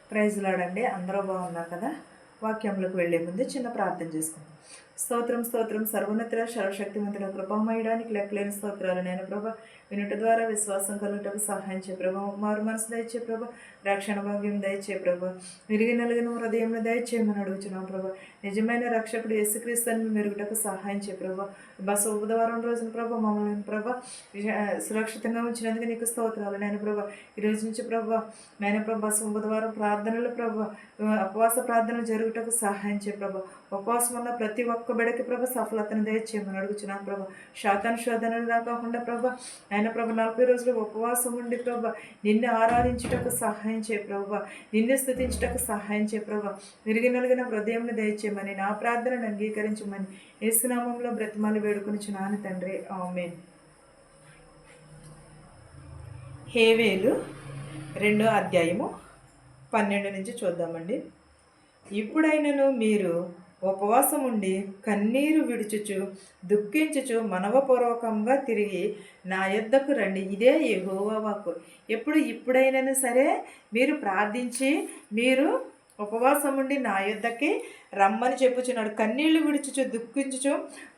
Praise లాడండి. అందరూ బాగున్నారు కదా. వాక్యంలోకి వెళ్లే ముందు చిన్న ప్రార్థన చేసుకుందాం. స్తోత్రం స్తోత్రం సర్వోన్నతుల సర్వశక్తిమంతుల కృపామయడానికి లెక్కలేని స్తోత్రాలు నేను ప్రభ వినుట ద్వారా విశ్వాసం కలుగుటకు సహాయం చే ప్రభ, మారు మనసు దయచే ప్రభ, రక్షణ భాగ్యం దయచే ప్రభ, విరిగి నలిగిన హృదయంలో దయచేయమని అడుగుతున్నాం ప్రభ. నిజమైన రక్షకుడు యేసుక్రీస్తుని మెరుగుటకు సహాయం చే ప్రభ. బుధవారం రోజున ప్రభ మమ్మల్ని ప్రభ సురక్షితంగా ఉంచినందుకు నీకు స్తోత్రాలు నేను ప్రభ. ఈరోజు నుంచి ప్రభ నేను ప్రభ బుధవారం ప్రార్థనలు ప్రభ, ఉపవాస ప్రార్థనలు జరుగుటకు సహాయం చే ప్రభ. ఉపవాసం ఉన్న ప్రతి ఒక్క బిడకి ప్రభ సఫలతను దయచేయమని అడుగుచున్నాను ప్రభ. శోధనలు రాకుండా ప్రభ ఆయన ప్రభ 40 రోజులు ఉపవాసం ఉండి ప్రభ నిన్ను ఆరాధించుటకు సహాయం చే ప్రభ, నిన్ను స్తుతించుటకు సహాయం చే ప్రభ. విరిగి నలిగిన హృదయంను దయచేయమని నా ప్రార్థనను అంగీకరించమని యేసునామంలో బ్రతిమాలు వేడుకొనిచున్నాను తండ్రి, ఆమేన్. హేవేలు 2వ అధ్యాయము 12 నుంచి చూద్దామండి. ఇప్పుడైనను మీరు ఉపవాసం ఉండి కన్నీరు విడుచుచు దుఃఖించుచు మనవపూర్వకంగా తిరిగి నా యొద్దకు రండి. ఇదే యెహోవా వాక్కు. ఇప్పుడైనను సరే మీరు ప్రార్థించి మీరు ఉపవాసం ఉండి నా యొద్దకి రమ్మని చెప్పుచున్నాడు. కన్నీళ్లు విడుచుచు దుఃఖించుచు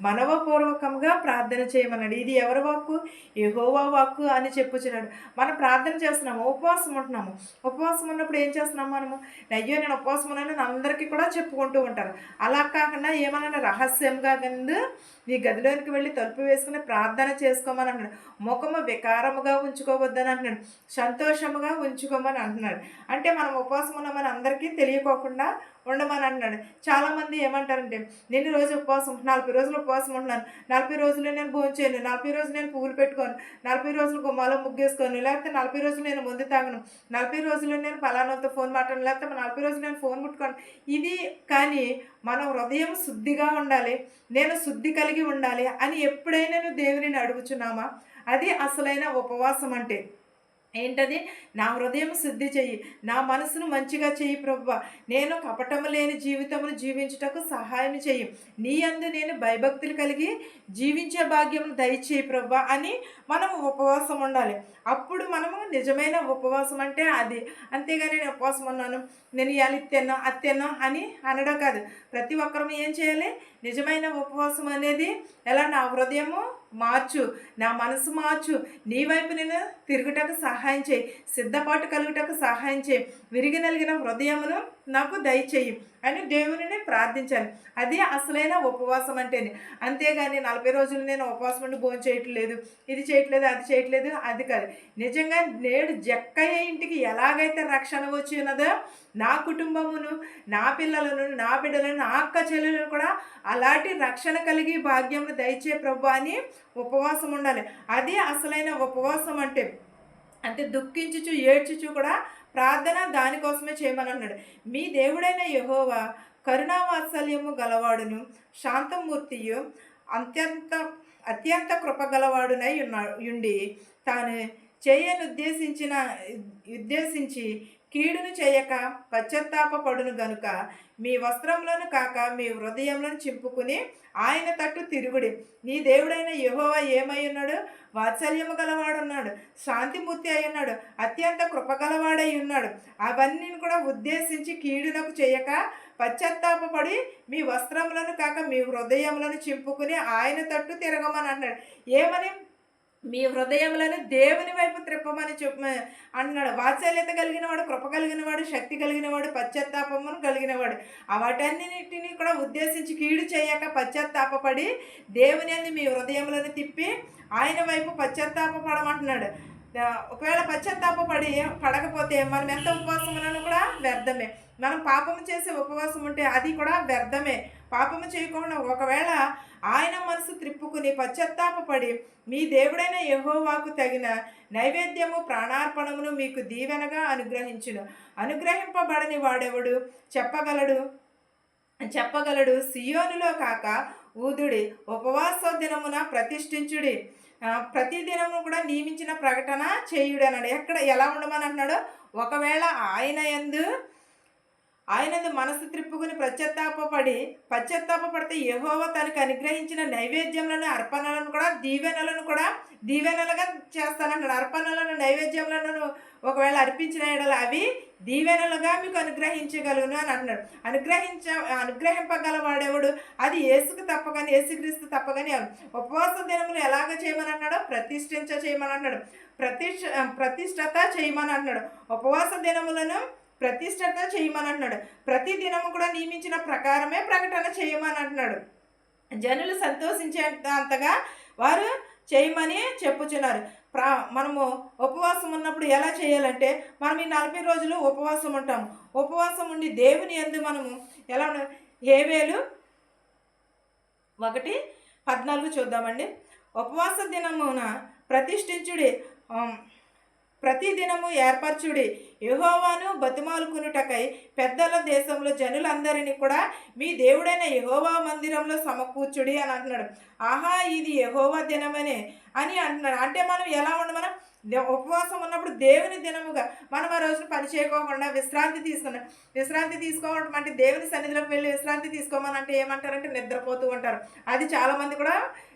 మనవపూర్వకంగా ప్రార్థన చేయమన్నాడు. ఇది ఎవరి వాక్కు? యెహోవా వాక్కు అని చెప్పుచున్నాడు. మనం ప్రార్థన చేస్తున్నాము, ఉపవాసం ఉంటున్నాము. ఉపవాసం ఉన్నప్పుడు ఏం చేస్తున్నాము మనము? అయ్యో నేను ఉపవాసం ఉన్నాను అందరికీ కూడా చెప్పుకుంటూ ఉంటారు. అలా కాకుండా ఏమన్నా రహస్యంగా కింద నీ గదిలోనికి వెళ్ళి తలుపు వేసుకుని ప్రార్థన చేసుకోమని అంటున్నాడు. ముఖము వికారముగా ఉంచుకోవద్దని అంటున్నాడు, సంతోషముగా ఉంచుకోమని అంటున్నాడు. అంటే మనం ఉపవాసం ఉన్నామని అందరికీ తెలియకోకుండా ఉండమని అంటున్నాడు. చాలామంది ఏమంటారంటే నేను రోజు ఉపవాసం 40 రోజులు ఉపవాసం ఉంటున్నాను, 40 రోజులు నేను భోంచేయను, 40 రోజులు నేను పువ్వులు పెట్టుకోను, 40 రోజులు గుమ్మాలో ముగ్గేసుకోను, లేకపోతే 40 రోజులు నేను ముందు తాగను, 40 రోజులు నేను ఫలానాతో ఫోన్ మాట్లాడను, లేకపోతే 40 రోజులు నేను ఫోన్ ముట్టుకోను. ఇది కానీ మన హృదయం శుద్ధిగా ఉండాలి, నేను శుద్ధి కలిగి ఉండాలి అని ఎప్పుడైనా దేవుని అడుగుచున్నామా? అది అసలైన ఉపవాసం అంటే ఏంటది? నా హృదయం శుద్ధి చెయ్యి, నా మనసును మంచిగా చెయ్యి ప్రభువా, నేను కపటము లేని జీవితమును జీవించుటకు సహాయం చెయ్యి, నీ యందు నేను భయభక్తులు కలిగి జీవించే భాగ్యమును దయచేయి ప్రభువా అని మనం ఉపవాసం ఉండాలి. అప్పుడు మనము నిజమైన ఉపవాసం అంటే అది. అంతేగాని నేను ఉపవాసం ఉన్నాను, నేను ఇవాళ అత్తెన్నో అని అనడం కాదు. ప్రతి ఒక్కరూ ఏం చేయాలి? నిజమైన ఉపవాసం అనేది ఎలా? నా హృదయము మార్చు, నా మనసు మార్చు, నీ వైపు నేను తిరుగుటకు సహాయం చేయి, సిద్ధపాటు కలుగుటకు సహాయం చేయి, విరిగి నలిగిన హృదయమును నాకు దయచేయి అని దేవుని ప్రార్థించాలి. అది అసలైన ఉపవాసం అంటేనే. అంతేగాని 40 రోజులు నేను ఉపవాసం ఉండి భోజనం చేయట్లేదు, ఇది చేయట్లేదు, అది చేయట్లేదు, అది కాదు. నిజంగా నేడు జక్కయ్య ఇంటికి ఎలాగైతే రక్షణ వచ్చి ఉన్నదో నా కుటుంబమును, నా పిల్లలను, నా బిడ్డలను, నా అక్క చెల్లెలను కూడా అలాంటి రక్షణ కలిగి భాగ్యమును దయచే ప్రభు అని ఉపవాసం ఉండాలి. అది అసలైన ఉపవాసం అంటే. అంటే దుఃఖించుచు ఏడ్చుచు కూడా ప్రార్థన దానికోసమే చేయమని అన్నాడు. మీ దేవుడైన యెహోవా కరుణావాత్సల్యము గలవాడును శాంతమూర్తియు అత్యంత కృపగలవాడునై ఉండి తాను ఉద్దేశించి కీడును చేయక పశ్చాత్తాపపడును గనుక మీ వస్త్రములను కాక మీ హృదయములను చింపుకుని ఆయన తట్టు తిరుగుడి. నీ దేవుడైన యెహోవా ఏమై ఉన్నాడు? వాత్సల్యము గలవాడున్నాడు, శాంతిమూర్తి అయి ఉన్నాడు, అత్యంత కృపగలవాడై ఉన్నాడు. అవన్నీ కూడా ఉద్దేశించి కీడునకు చేయక పశ్చాత్తాపడి మీ వస్త్రములను కాక మీ హృదయములను చింపుకుని ఆయన తట్టు తిరగమని అన్నాడు. ఏమని? మీ హృదయములను దేవుని వైపు త్రిప్పమని అన్నాడు. వాత్సల్యత కలిగినవాడు, కృప కలిగినవాడు, శక్తి కలిగినవాడు, పశ్చాత్తాపమును కలిగినవాడు. వాటన్నిటిని కూడా ఉద్దేశించి కీడు చేయక పశ్చాత్తాపడి దేవుని అందు మీ హృదయములను తిప్పి ఆయన వైపు పశ్చాత్తాపడమంటున్నాడు. ఒకవేళ పడకపోతే మనం ఎంత ఉపవాసం ఉన్నాను కూడా వ్యర్థమే. మనం పాపము చేసే ఉపవాసం ఉంటే అది కూడా వ్యర్థమే. పాపము చేయకుండా ఒకవేళ ఆయన మనసు త్రిప్పుకుని పశ్చాత్తాపడి మీ దేవుడైన యెహోవాకు తగిన నైవేద్యము ప్రాణార్పణమును మీకు దీవెనగా అనుగ్రహించును. అనుగ్రహింపబడని వాడెవడు చెప్పగలడు? సియోనులో కాక ఊదుడి, ఉపవాస దినమున ప్రతిష్ఠించుడి, ప్రతి దినము కూడా నియమించిన ప్రకటన చేయుడు అన్నాడు. ఎలా ఉండమని అన్నాడు? ఒకవేళ ఆయన యందు మనసు త్రిప్పుకుని పశ్చాత్తాపడితే యెహోవా తనకు అనుగ్రహించిన నైవేద్యములను, అర్పణలను కూడా దీవెనలుగా చేస్తానన్నాడు. అర్పణలను, నైవేద్యములను ఒకవేళ అర్పించిన ఎడల అవి దీవెనలుగా మీకు అనుగ్రహించగలను అని అంటున్నాడు. అనుగ్రహింపగలవాడెవడు? అది యేసుకు తప్ప కానీ, యేసుక్రీస్తు తప్ప కానీ. ఉపవాస దినములు ఎలాగ చేయమని అన్నాడు? చేయమని అన్నాడు. ప్రతిష్టత చేయమని అంటున్నాడు. ఉపవాస దినములను ప్రతిష్టత చేయమని అంటున్నాడు. ప్రతి దినము కూడా నియమించిన ప్రకారమే ప్రకటన చేయమని అంటున్నాడు. జనులు సంతోషించేంతగా వారు చేయమని చెప్పుచున్నారు. మనము ఉపవాసం ఉన్నప్పుడు ఎలా చేయాలంటే, మనం ఈ 40 రోజులు ఉపవాసం ఉంటాము. ఉపవాసం ఉండి దేవుని యందు మనము ఎలా హేబేలు 1:14 చూద్దామండి. ఉపవాస దినమున ప్రతిష్ఠించుడి, ప్రతి దినము ఏర్పరచుడి, యెహోవాను బతిమాలుకునుటకై పెద్దల దేశంలో జనులందరినీ కూడా మీ దేవుడైన యెహోవా మందిరంలో సమకూర్చుడి అని అంటున్నాడు. ఆహా, ఇది యెహోవా దినమనే అని అంటున్నాడు. అంటే మనం ఎలా మనం ఉపవాసం ఉన్నప్పుడు దేవుని దినముగా మనం ఆ రోజున పని చేయకోకుండా విశ్రాంతి తీసుకోవడం అంటే దేవుని సన్నిధిలోకి వెళ్ళి విశ్రాంతి తీసుకోమని అంటే ఏమంటారంటే నిద్రపోతూ ఉంటారు. అది చాలామంది కూడా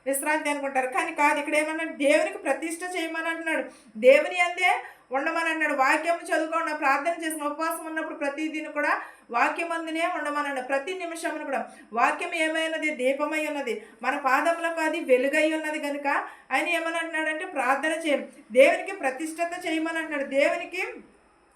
విశ్రాంతి అనుకుంటారు. కానీ కాదు, ఇక్కడ ఏమన్నాడు? దేవునికి ప్రతిష్ఠ చేయమని అంటున్నాడు. దేవుని అందే ఉండమని అన్నాడు. వాక్యం చదువుకోండి, ప్రార్థన చేసిన ఉపవాసం ఉన్నప్పుడు ప్రతిదిన కూడా వాక్యం అందునే ఉండమన్నాడు. ప్రతి నిమిషమును కూడా వాక్యం ఏమైనది? దీపమై ఉన్నది, మన పాదములకు అది వెలుగై ఉన్నది కనుక ఆయన ఏమని అంటున్నాడంటే ప్రార్థన చేయం, దేవునికి ప్రతిష్టత చేయమని అంటున్నాడు. దేవునికి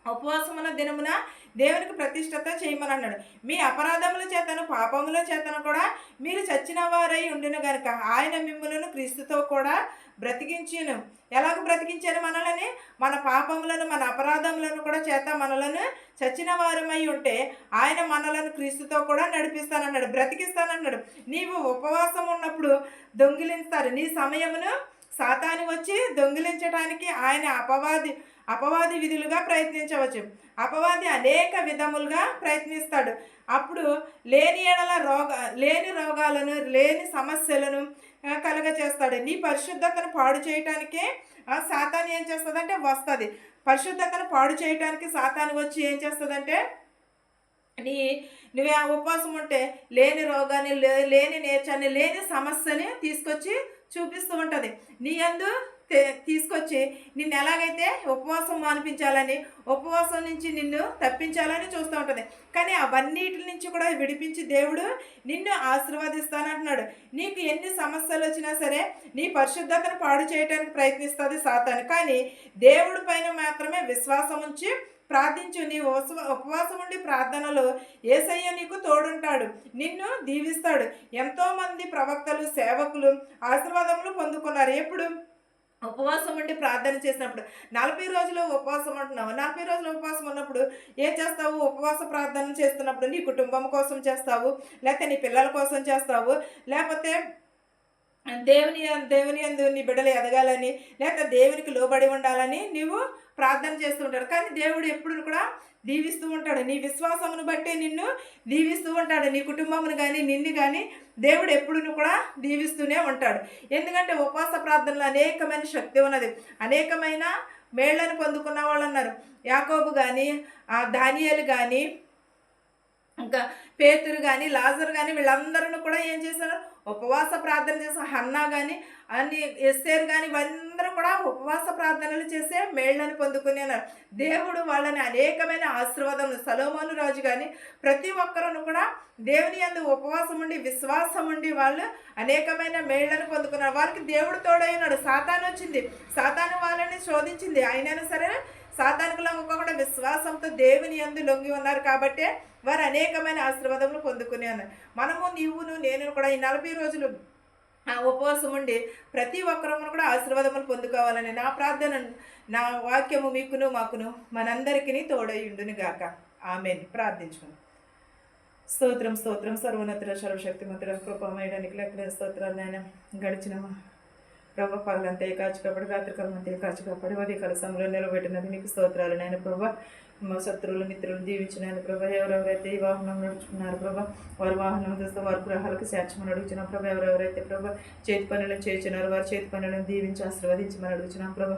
ఉపవాసమున దినమున దేవునికి ప్రతిష్టత చేయమని అన్నాడు. మీ అపరాధముల చేతను పాపముల చేతను కూడా మీరు చచ్చిన వారై ఉండిన గనుక ఆయన మిమ్ములను క్రీస్తుతో కూడా బ్రతికించును. ఎలాగ బ్రతికించారు? మనలని, మన పాపములను మన అపరాధములను కూడా చేత మనలను చచ్చిన వారమై ఉంటే ఆయన మనలను క్రీస్తుతో కూడా నడిపిస్తానన్నాడు, బ్రతికిస్తానన్నాడు. నీవు ఉపవాసం ఉన్నప్పుడు దొంగిలిస్తారు. నీ సమయమును సాతాను వచ్చి దొంగిలించడానికి ఆయన అపవాది విధులుగా ప్రయత్నించవచ్చు. అపవాది అనేక విధములుగా ప్రయత్నిస్తాడు. అప్పుడు లేని రోగాలను, లేని సమస్యలను కలుగచేస్తాడు. నీ పరిశుద్ధతను పాడు చేయటానికే సాతాను ఏం చేస్తుందంటే వస్తుంది. పరిశుద్ధతను పాడు చేయటానికి సాతాను వచ్చి ఏం చేస్తుందంటే, నువ్వు ఉపవాసం ఉంటే లేని రోగాన్ని, లేని నేర్చాన్ని, లేని సమస్యని తీసుకొచ్చి చూపిస్తూ ఉంటుంది. నీ యందు తీసుకొచ్చి నిన్ను ఎలాగైతే ఉపవాసం మానిపించాలని, ఉపవాసం నుంచి నిన్ను తప్పించాలని చూస్తూ ఉంటుంది. కానీ అవన్నిటి నుంచి కూడా విడిపించి దేవుడు నిన్ను ఆశీర్వదిస్తానంటున్నాడు. నీకు ఎన్ని సమస్యలు వచ్చినా సరే నీ పరిశుద్ధతను పాడు చేయడానికి ప్రయత్నిస్తుంది సాతాను. కానీ దేవుడి పైన మాత్రమే విశ్వాసం ఉంచి ప్రార్థించు. నీ ఉపవాసం ఉండి ప్రార్థనలో యేసయ్య నీకు తోడుంటాడు, నిన్ను దీవిస్తాడు. ఎంతోమంది ప్రవక్తలు, సేవకులు ఆశీర్వాదములు పొందుకున్నారు. ఎప్పుడు? ఉపవాసం ఉండి ప్రార్థన చేసినప్పుడు. 40 రోజులు ఉపవాసం ఉంటున్నావు. 40 రోజులు ఉపవాసం ఉన్నప్పుడు ఏం చేస్తావు? ఉపవాస ప్రార్థన చేస్తున్నప్పుడు నీ కుటుంబం కోసం చేస్తావు, లేకపోతే నీ పిల్లల కోసం చేస్తావు, లేకపోతే దేవుని యందు నీ బిడ్డలు ఎదగాలని, లేకపోతే దేవునికి లోబడి ఉండాలని నీవు ప్రార్థన చేస్తూ ఉంటాడు. కానీ దేవుడు ఎప్పుడు కూడా దీవిస్తూ ఉంటాడు. నీ విశ్వాసమును బట్టి నిన్ను దీవిస్తూ ఉంటాడు. నీ కుటుంబమును కానీ నిన్ను కానీ దేవుడు ఎప్పుడు కూడా దీవిస్తూనే ఉంటాడు. ఎందుకంటే ఉపవాస ప్రార్థనలో అనేకమైన శక్తి ఉన్నది. అనేకమైన మేళ్లను పొందుకున్న వాళ్ళు ఉన్నారు. యాకోబు కానీ, దానియేలు కానీ, ఇంకా పేతురు కానీ, లాజరు కానీ, వీళ్ళందరూ కూడా ఏం చేశారు? ఉపవాస ప్రార్థన చేసిన హన్నా కానీ, అన్ని ఎస్తేరు కానీ, వీళ్ళందరూ కూడా ఉపవాస ప్రార్థనలు చేసే మేళ్లను పొందుకునేన్నారు. దేవుడు వాళ్ళని అనేకమైన ఆశీర్వాదములు, సొలొమోను రాజు కానీ ప్రతి ఒక్కరూ కూడా దేవుని యందు ఉపవాసం ఉండి విశ్వాసం ఉండి వాళ్ళు అనేకమైన మేళ్లను పొందుకున్నారు. వారికి దేవుడు తోడైనాడు. సాతాను వచ్చింది, సాతాను వాళ్ళని శోధించింది. అయినా సరే సాతానుకు లొంగకుండా విశ్వాసంతో దేవుని యందు లొంగి ఉన్నారు కాబట్టి వారు అనేకమైన ఆశీర్వాదములు పొందుకునే ఉన్నారు. నీవును నేను కూడా ఈ 40 రోజులు ఉపవాసం ఉండి ప్రతి ఒక్కరము కూడా ఆశీర్వాదములు పొందుకోవాలని నా ప్రార్థన, నా వాక్యము మీకును మాకును మనందరికీ తోడై ఉండును గాక. ఆమేన్. ప్రార్థించుకుందాం. స్తోత్రం స్తోత్రం సర్వోన్నతుడ సర్వశక్తిమంతుడ కృపమయడానికి లెక్కలేని స్తోత్రాలు నాయన. గడిచిన ప్రభా పగలంతా కాచి కాపాడు, రాత్రికాలంతా కాచి కాపాడు, ఉదయకాల సమయంలో నిలబెట్టినది నీకు స్తోత్రాలు నాయన. ప్రభా మా శత్రువులు మిత్రులు దీవించినాను ప్రభా. ఎవరెవరైతే ఈ వాహనం నడుచుకున్నారు ప్రభా, వారి వాహనం చూస్తే వారి గృహాలకు చేర్చమని అడుగుతున్నాం ప్రభా. ఎవరెవరైతే ప్రభా చేతి పనులను చేర్చున్నారు వారి చేతి పనులను దీవించి ఆశీర్వదించమని అడుగుతున్నాం ప్రభా.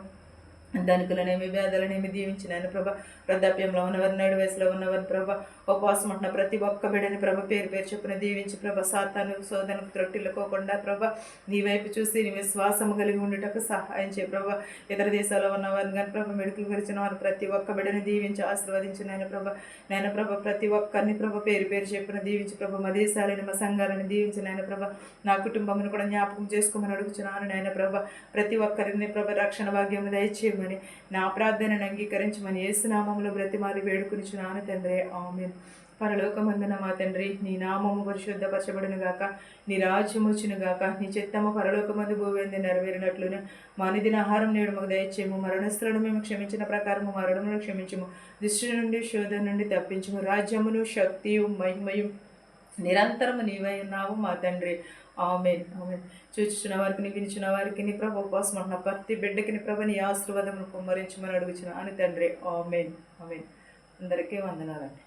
ధనికులనేమి పేదలనేమి దీవించిన ఆయన ప్రభ, వృద్ధాప్యంలో ఉన్నవారు, నడు వయసులో ఉన్నవారు ప్రభ, ఉపవాసం ఉంటున్న ప్రతి ఒక్క బిడ్డని ప్రభ పేరు పేరు చొప్పున దీవించి ప్రభ, సాతాను శోధనకు త్రొట్టిల్లుకోకుండా ప్రభ, నీ వైపు చూసి నీ విశ్వాసము కలిగి ఉండేటకు సహాయం చేయ ప్రభ. ఇతర దేశాల్లో ఉన్నవారిని కానీ ప్రభ, మెడికల్ గురించిన వారు ప్రతి ఒక్క బిడ్డని దీవించి ఆశీర్వదించిన నాయన ప్రభ, ప్రతి ఒక్కరిని ప్రభ పేరు పేరు చెప్పున దీవించి ప్రభ, మా దేశాలని మా సంఘాలను దీవించి నాయన ప్రభ, నా కుటుంబమును కూడా జ్ఞాపకం చేసుకోమని అడుగుతున్నాను నాయన ప్రభ. ప్రతి ఒక్కరిని ప్రభ రక్షణ భాగ్యము దయచేయమని నా ప్రార్థనను అంగీకరించమని యేసునామములో బ్రతిమాలి వేడుకునిచున్నాను తండ్రి, ఆమేన్. పరలోకమందున మా తండ్రి, నీ నామము పరిశుద్ధపరచబడును గాక, నీ రాజ్యం వచ్చును గాక, నీ చిత్తము పరలోకమందు భూమింది నెరవేరినట్లును మా అనుదిన ఆహారం నేడు మాకు దయచేయము, మరణస్థులను మేము క్షమించిన ప్రకారము మరణమును క్షమించము, దుష్టుల నుండి శోధన నుండి తప్పించము, రాజ్యమును శక్తియు మహిమయు నిరంతరము నీవై ఉన్నావు మా తండ్రి, ఆమేన్. ఆమేన్. చూచుచున్న వారికి వినిచిన వారికి నీ ప్రభు ఉపవాసం ఉన్న ప్రతి బిడ్డకి నీ ప్రభు నీ ఆశీర్వాదమును కుమ్మరించమని అడుగుచున్నాను తండ్రి, ఆమేన్. ఆమేన్. అందరికీ వందనాలండి.